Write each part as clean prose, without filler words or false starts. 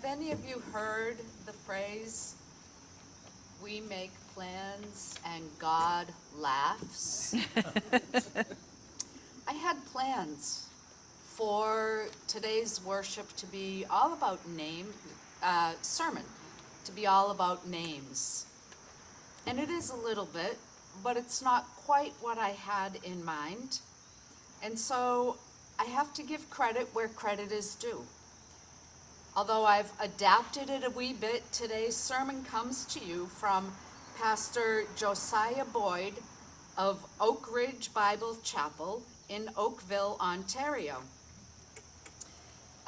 Have any of you heard the phrase, "We make plans and God laughs"? I had plans for today's worship to be all about sermon, to be all about names. And it is a little bit, but it's not quite what I had in mind. And so I have to give credit where credit is due. Although I've adapted it a wee bit, today's sermon comes to you from Pastor Josiah Boyd of Oakridge Bible Chapel in Oakville, Ontario.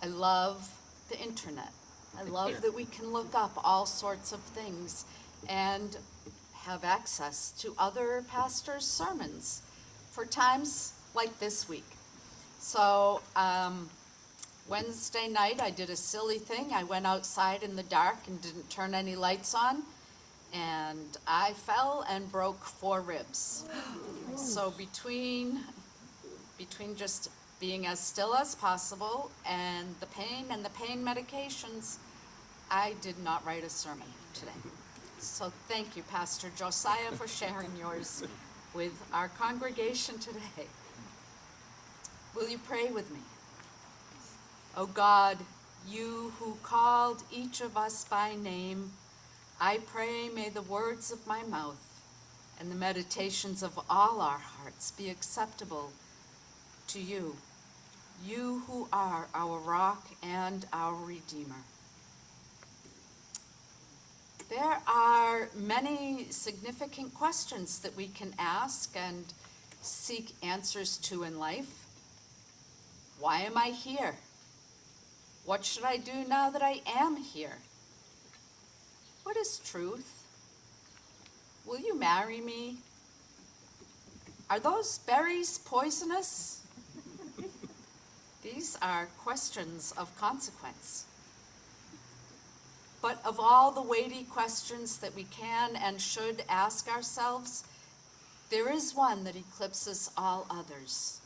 I love the internet. I love that we can look up all sorts of things and have access to other pastors' sermons for times like this week. So Wednesday night I did a silly thing. I went outside in the dark and didn't turn any lights on, and I fell and broke 4 ribs. So between just being as still as possible and the pain medications, I did not write a sermon today. So thank you, Pastor Josiah, for sharing yours with our congregation today. Will you pray with me? O God, you who called each of us by name, I pray may the words of my mouth and the meditations of all our hearts be acceptable to you, you who are our rock and our Redeemer. There are many significant questions that we can ask and seek answers to in life. Why am I here? What should I do now that I am here? What is truth? Will you marry me? Are those berries poisonous? These are questions of consequence. But of all the weighty questions that we can and should ask ourselves, there is one that eclipses all others.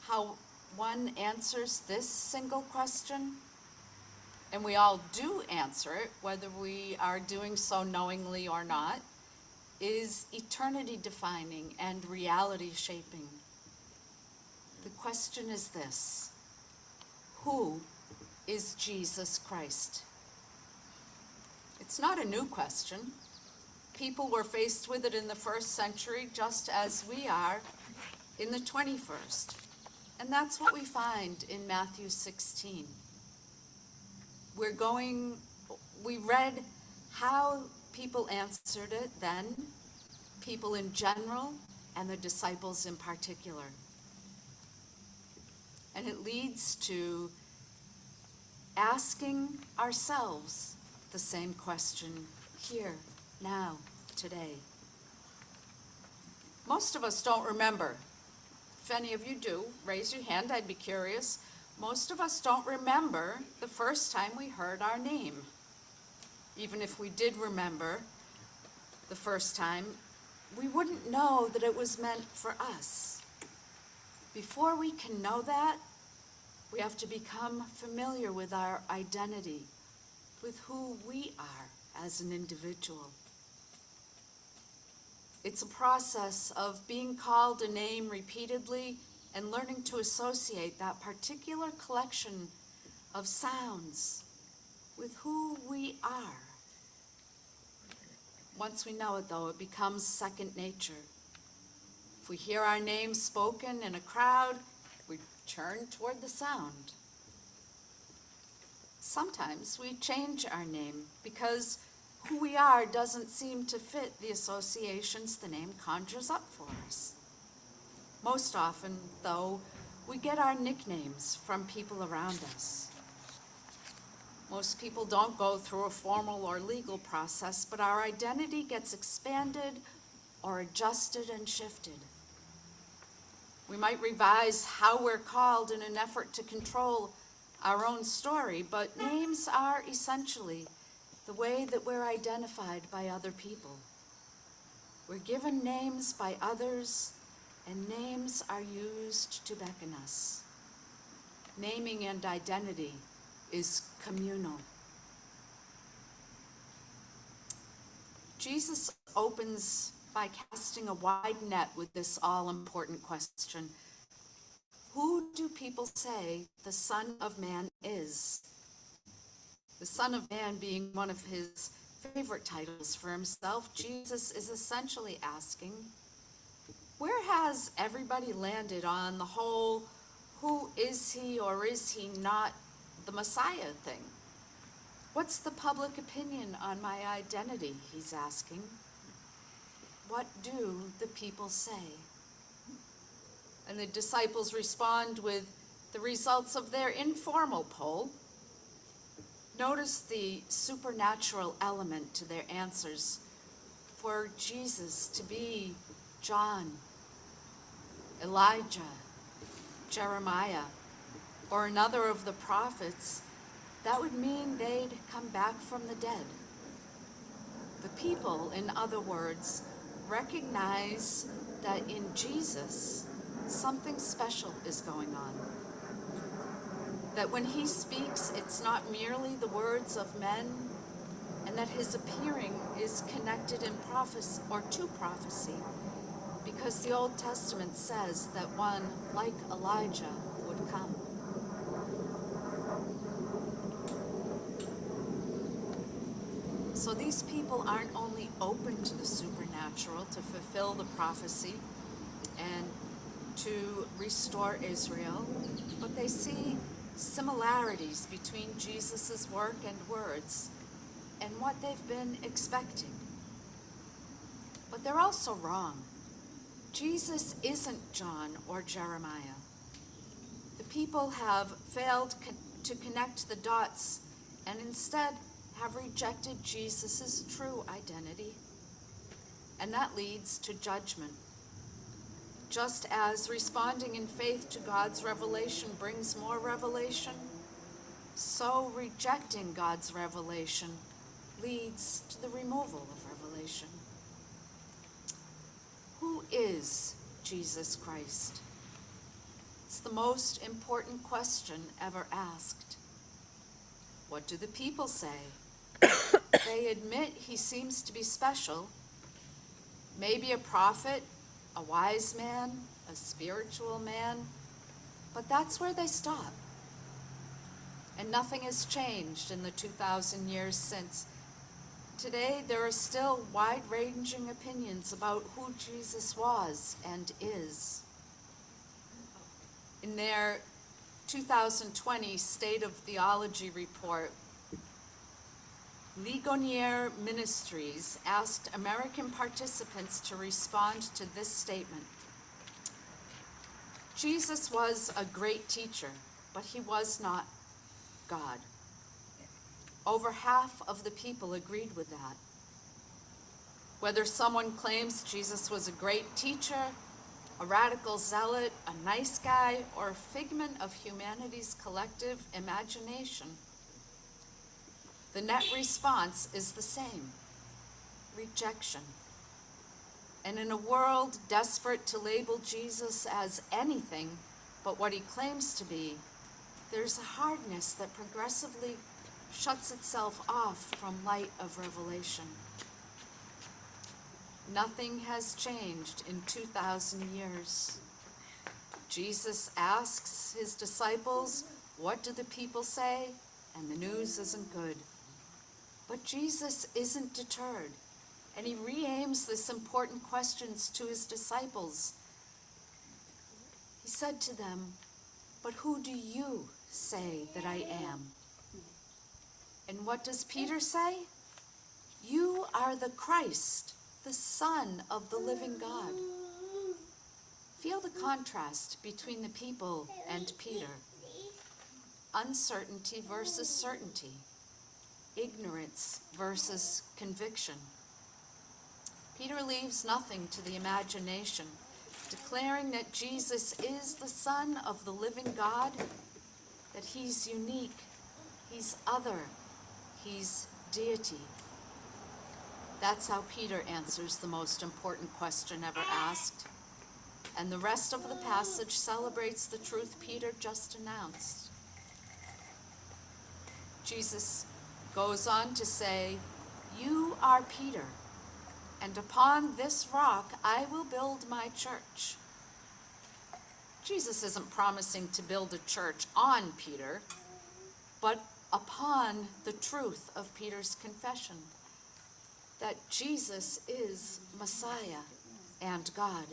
How one answers this single question, and we all do answer it, whether we are doing so knowingly or not, is eternity defining and reality shaping. The question is this: who is Jesus Christ? It's not a new question. People were faced with it in the first century just as we are in the 21st. And that's what we find in Matthew 16. We read how people answered it then, people in general, and the disciples in particular. And it leads to asking ourselves the same question here, now, today. Most of us don't remember. If any of you do, raise your hand, I'd be curious. Most of us don't remember the first time we heard our name. Even if we did remember the first time, we wouldn't know that it was meant for us. Before we can know that, we have to become familiar with our identity, with who we are as an individual. It's a process of being called a name repeatedly and learning to associate that particular collection of sounds with who we are. Once we know it, though, it becomes second nature. If we hear our name spoken in a crowd, we turn toward the sound. Sometimes we change our name because who we are doesn't seem to fit the associations the name conjures up for us. Most often, though, we get our nicknames from people around us. Most people don't go through a formal or legal process, but our identity gets expanded or adjusted and shifted. We might revise how we're called in an effort to control our own story, but names are essentially the way that we're identified by other people. We're given names by others, and names are used to beckon us. Naming and identity is communal. Jesus opens by casting a wide net with this all-important question. Who do people say the Son of Man is? The Son of Man being one of his favorite titles for himself, Jesus is essentially asking, where has everybody landed on the whole who is he or is he not the Messiah thing? What's the public opinion on my identity, he's asking. What do the people say? And the disciples respond with the results of their informal poll. Notice the supernatural element to their answers. For Jesus to be John, Elijah, Jeremiah, or another of the prophets, that would mean they'd come back from the dead. The people, in other words, recognize that in Jesus, something special is going on. That when he speaks, it's not merely the words of men, and that his appearing is connected in prophecy or to prophecy, because the Old Testament says that one like Elijah would come. So these people aren't only open to the supernatural to fulfill the prophecy and to restore Israel, but they see similarities between Jesus' work and words and what they've been expecting. But they're also wrong. Jesus isn't John or Jeremiah. The people have failed to connect the dots and instead have rejected Jesus' true identity. And that leads to judgment. Just as responding in faith to God's revelation brings more revelation, so rejecting God's revelation leads to the removal of revelation. Who is Jesus Christ? It's the most important question ever asked. What do the people say? They admit he seems to be special, maybe a prophet, a wise man, a spiritual man, but that's where they stop. And nothing has changed in the 2,000 years since. Today, there are still wide-ranging opinions about who Jesus was and is. In their 2020 State of Theology report, Ligonier Ministries asked American participants to respond to this statement. Jesus was a great teacher, but he was not God. Over half of the people agreed with that. Whether someone claims Jesus was a great teacher, a radical zealot, a nice guy, or a figment of humanity's collective imagination, the net response is the same: rejection. And in a world desperate to label Jesus as anything but what he claims to be, there's a hardness that progressively shuts itself off from light of revelation. Nothing has changed in 2,000 years. Jesus asks his disciples, what do the people say? And the news isn't good. But Jesus isn't deterred, and he re-aims this important questions to his disciples. He said to them, but who do you say that I am? And what does Peter say? You are the Christ, the Son of the living God. Feel the contrast between the people and Peter. Uncertainty versus certainty. Ignorance versus conviction. Peter leaves nothing to the imagination, declaring that Jesus is the Son of the living God, that he's unique, he's other, he's deity. That's how Peter answers the most important question ever asked. And the rest of the passage celebrates the truth Peter just announced. Jesus goes on to say, you are Peter, and upon this rock I will build my church. Jesus isn't promising to build a church on Peter, but upon the truth of Peter's confession that Jesus is Messiah and God.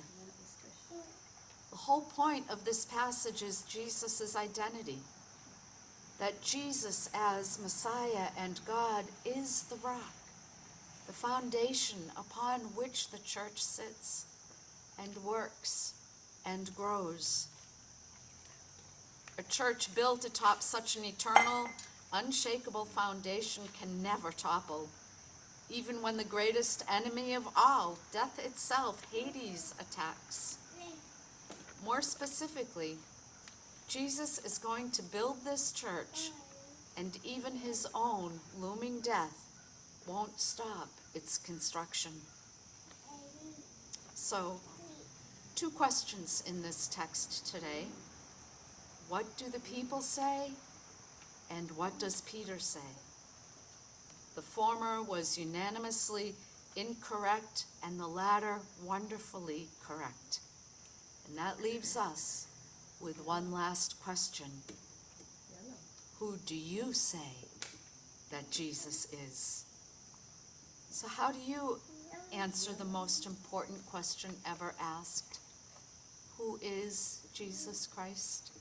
The whole point of this passage is Jesus' identity, that Jesus as Messiah and God is the rock, the foundation upon which the church sits and works and grows. A church built atop such an eternal, unshakable foundation can never topple, even when the greatest enemy of all, death itself, Hades, attacks. More specifically, Jesus is going to build this church, and even his own looming death won't stop its construction. So, 2 questions in this text today. What do the people say, and what does Peter say? The former was unanimously incorrect, and the latter wonderfully correct. And that leaves us with one last question. Who do you say that Jesus is? So how do you answer the most important question ever asked? Who is Jesus Christ?